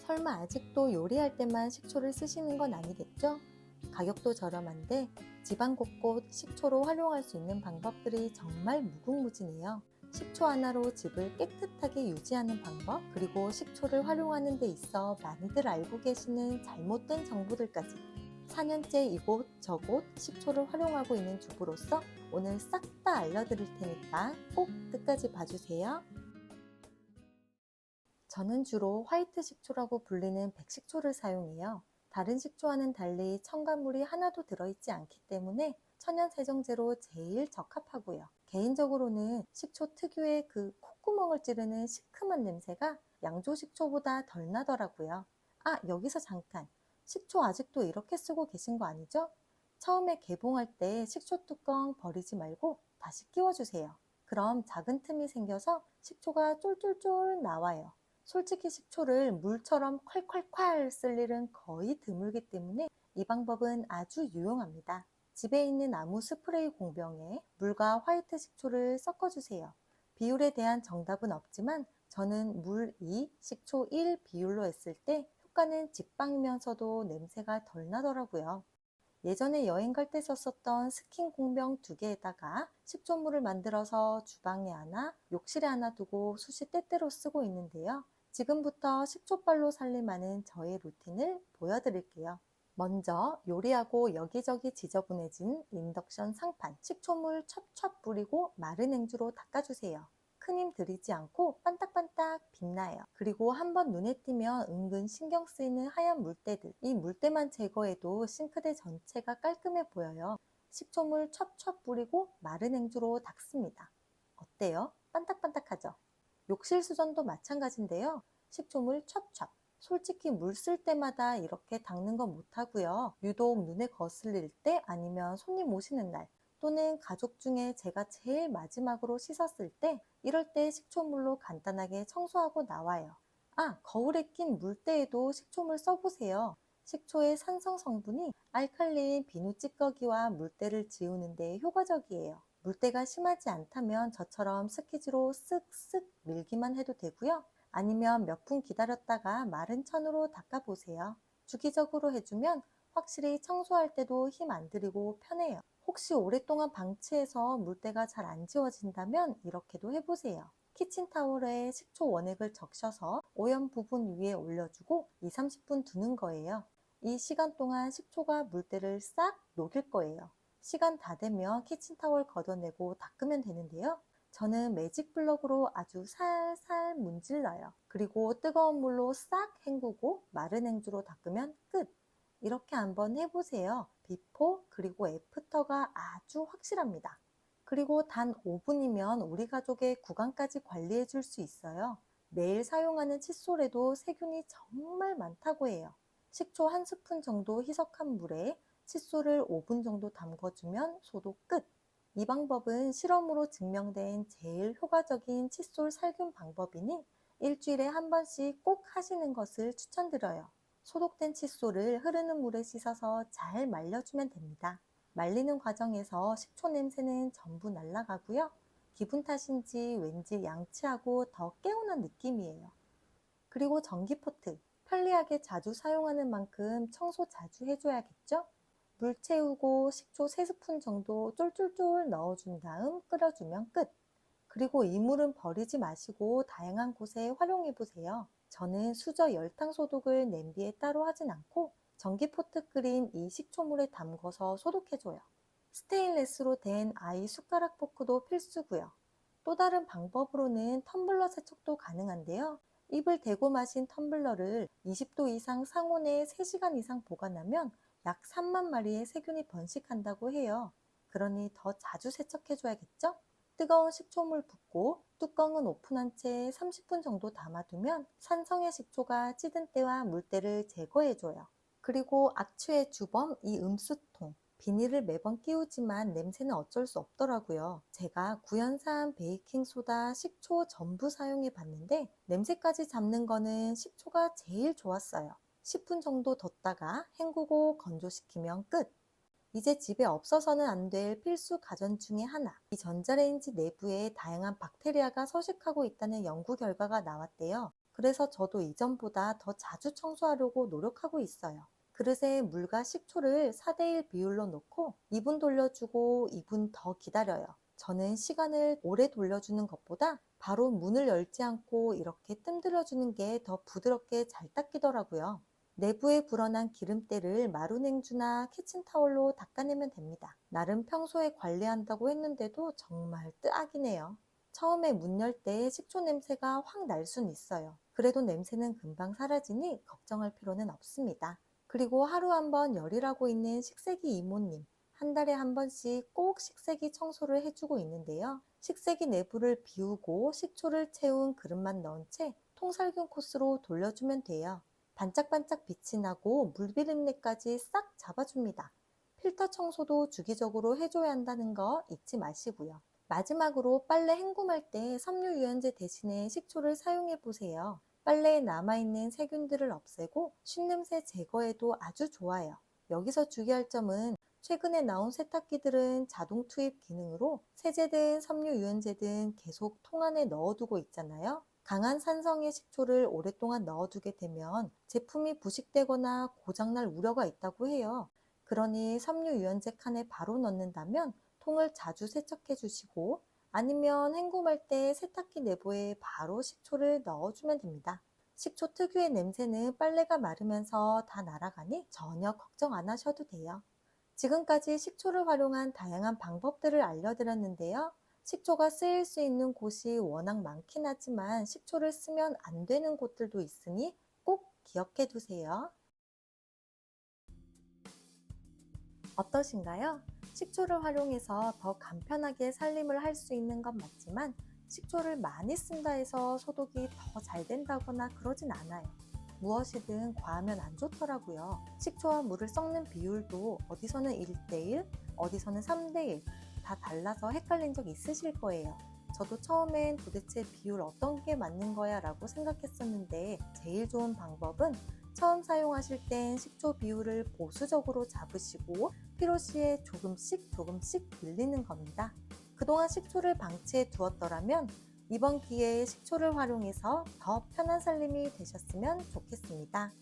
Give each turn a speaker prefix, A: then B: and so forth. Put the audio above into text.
A: 설마 아직도 요리할 때만 식초를 쓰시는 건 아니겠죠? 가격도 저렴한데 집안 곳곳 식초로 활용할 수 있는 방법들이 정말 무궁무진해요. 식초 하나로 집을 깨끗하게 유지하는 방법, 그리고 식초를 활용하는 데 있어 많이들 알고 계시는 잘못된 정보들까지 4년째 이곳 저곳 식초를 활용하고 있는 주부로서 오늘 싹 다 알려드릴 테니까 꼭 끝까지 봐주세요. 저는 주로 화이트 식초라고 불리는 백식초를 사용해요. 다른 식초와는 달리 첨가물이 하나도 들어있지 않기 때문에 천연 세정제로 제일 적합하고요. 개인적으로는 식초 특유의 그 콧구멍을 찌르는 시큼한 냄새가 양조 식초보다 덜 나더라고요. 아, 여기서 잠깐. 식초 아직도 이렇게 쓰고 계신 거 아니죠? 처음에 개봉할 때 식초 뚜껑 버리지 말고 다시 끼워주세요. 그럼 작은 틈이 생겨서 식초가 쫄쫄쫄 나와요. 솔직히 식초를 물처럼 콸콸콸 쓸 일은 거의 드물기 때문에 이 방법은 아주 유용합니다. 집에 있는 나무 스프레이 공병에 물과 화이트 식초를 섞어주세요. 비율에 대한 정답은 없지만 저는 물 2, 식초 1 비율로 했을 때 효과는 직방이면서도 냄새가 덜 나더라고요. 예전에 여행 갈 때 썼었던 스킨 공병 2개에다가 식초물을 만들어서 주방에 하나, 욕실에 하나 두고 숯이 때때로 쓰고 있는데요. 지금부터 식초빨로 살림하는 저의 루틴을 보여드릴게요. 먼저 요리하고 여기저기 지저분해진 인덕션 상판, 식초물 첩첩 뿌리고 마른 행주로 닦아주세요. 큰 힘 들이지 않고 반딱반딱 빛나요. 그리고 한번 눈에 띄면 은근 신경 쓰이는 하얀 물때들, 이 물때만 제거해도 싱크대 전체가 깔끔해 보여요. 식초물 첩첩 뿌리고 마른 행주로 닦습니다. 어때요? 반딱반딱하죠? 욕실 수전도 마찬가지인데요. 식초물 첩첩. 솔직히 물 쓸 때마다 이렇게 닦는 건 못하고요. 유독 눈에 거슬릴 때, 아니면 손님 오시는 날, 또는 가족 중에 제가 제일 마지막으로 씻었을 때, 이럴 때 식초물로 간단하게 청소하고 나와요. 아, 거울에 낀 물때에도 식초물 써보세요. 식초의 산성 성분이 알칼리인 비누 찌꺼기와 물때를 지우는 데 효과적이에요. 물때가 심하지 않다면 저처럼 스키즈로 쓱쓱 밀기만 해도 되고요. 아니면 몇 분 기다렸다가 마른 천으로 닦아보세요. 주기적으로 해주면 확실히 청소할 때도 힘 안 들이고 편해요. 혹시 오랫동안 방치해서 물때가 잘 안 지워진다면 이렇게도 해보세요. 키친타올에 식초 원액을 적셔서 오염 부분 위에 올려주고 2~30분 두는 거예요. 이 시간 동안 식초가 물때를 싹 녹일 거예요. 시간 다 되면 키친타월 걷어내고 닦으면 되는데요. 저는 매직 블럭으로 아주 살살 문질러요. 그리고 뜨거운 물로 싹 헹구고 마른 행주로 닦으면 끝. 이렇게 한번 해보세요. 비포 그리고 애프터가 아주 확실합니다. 그리고 단 5분이면 우리 가족의 구강까지 관리해 줄 수 있어요. 매일 사용하는 칫솔에도 세균이 정말 많다고 해요. 식초 1스푼 정도 희석한 물에 칫솔을 5분 정도 담궈주면 소독 끝! 이 방법은 실험으로 증명된 제일 효과적인 칫솔 살균 방법이니 일주일에 한 번씩 꼭 하시는 것을 추천드려요. 소독된 칫솔을 흐르는 물에 씻어서 잘 말려주면 됩니다. 말리는 과정에서 식초 냄새는 전부 날아가고요. 기분 탓인지 왠지 양치하고 더 개운한 느낌이에요. 그리고 전기포트, 편리하게 자주 사용하는 만큼 청소 자주 해줘야겠죠? 물 채우고 식초 3스푼 정도 쫄쫄쫄 넣어준 다음 끓여주면 끝. 그리고 이 물은 버리지 마시고 다양한 곳에 활용해 보세요. 저는 수저 열탕 소독을 냄비에 따로 하진 않고 전기포트 끓인 이 식초물에 담궈서 소독해줘요. 스테인레스로 된 아이 숟가락 포크도 필수고요. 또 다른 방법으로는 텀블러 세척도 가능한데요. 입을 대고 마신 텀블러를 20도 이상 상온에 3시간 이상 보관하면 약 3만 마리의 세균이 번식한다고 해요. 그러니 더 자주 세척해줘야겠죠? 뜨거운 식초물 붓고 뚜껑은 오픈한 채 30분 정도 담아두면 산성의 식초가 찌든 때와 물때를 제거해줘요. 그리고 악취의 주범 이 음수통. 비닐을 매번 끼우지만 냄새는 어쩔 수 없더라고요. 제가 구연산 베이킹소다, 식초 전부 사용해 봤는데 냄새까지 잡는 거는 식초가 제일 좋았어요. 10분 정도 뒀다가 헹구고 건조시키면 끝! 이제 집에 없어서는 안 될 필수 가전 중에 하나. 이 전자레인지 내부에 다양한 박테리아가 서식하고 있다는 연구 결과가 나왔대요. 그래서 저도 이전보다 더 자주 청소하려고 노력하고 있어요. 그릇에 물과 식초를 4대1 비율로 넣고 2분 돌려주고 2분 더 기다려요. 저는 시간을 오래 돌려주는 것보다 바로 문을 열지 않고 이렇게 뜸들여주는 게 더 부드럽게 잘 닦이더라고요. 내부에 불어난 기름때를 마루냉주나 키친타월로 닦아내면 됩니다. 나름 평소에 관리한다고 했는데도 정말 뜨악이네요. 처음에 문 열 때 식초 냄새가 확 날 순 있어요. 그래도 냄새는 금방 사라지니 걱정할 필요는 없습니다. 그리고 하루 한 번 열이라고 있는 식세기 이모님, 한 달에 한 번씩 꼭 식세기 청소를 해주고 있는데요. 식세기 내부를 비우고 식초를 채운 그릇만 넣은 채 통살균 코스로 돌려주면 돼요. 반짝반짝 빛이 나고 물비린내까지 싹 잡아줍니다. 필터 청소도 주기적으로 해줘야 한다는 거 잊지 마시고요. 마지막으로 빨래 헹굼할 때 섬유유연제 대신에 식초를 사용해 보세요. 빨래에 남아있는 세균들을 없애고 쉰냄새 제거에도 아주 좋아요. 여기서 주의할 점은 최근에 나온 세탁기들은 자동 투입 기능으로 세제든 섬유유연제든 계속 통 안에 넣어두고 있잖아요. 강한 산성의 식초를 오랫동안 넣어두게 되면 제품이 부식되거나 고장날 우려가 있다고 해요. 그러니 섬유유연제 칸에 바로 넣는다면 통을 자주 세척해 주시고 아니면 헹굼할 때 세탁기 내부에 바로 식초를 넣어주면 됩니다. 식초 특유의 냄새는 빨래가 마르면서 다 날아가니 전혀 걱정 안 하셔도 돼요. 지금까지 식초를 활용한 다양한 방법들을 알려드렸는데요. 식초가 쓰일 수 있는 곳이 워낙 많긴 하지만 식초를 쓰면 안 되는 곳들도 있으니 꼭 기억해 두세요. 어떠신가요? 식초를 활용해서 더 간편하게 살림을 할 수 있는 건 맞지만 식초를 많이 쓴다 해서 소독이 더 잘 된다거나 그러진 않아요. 무엇이든 과하면 안 좋더라고요. 식초와 물을 섞는 비율도 어디서는 1대1, 어디서는 3대1 다 달라서 헷갈린 적 있으실 거예요. 저도 처음엔 도대체 비율 어떤 게 맞는 거야 라고 생각했었는데 제일 좋은 방법은 처음 사용하실 땐 식초 비율을 보수적으로 잡으시고 필요시에 조금씩 빌리는 겁니다. 그동안 식초를 방치해 두었더라면 이번 기회에 식초를 활용해서 더 편한 살림이 되셨으면 좋겠습니다.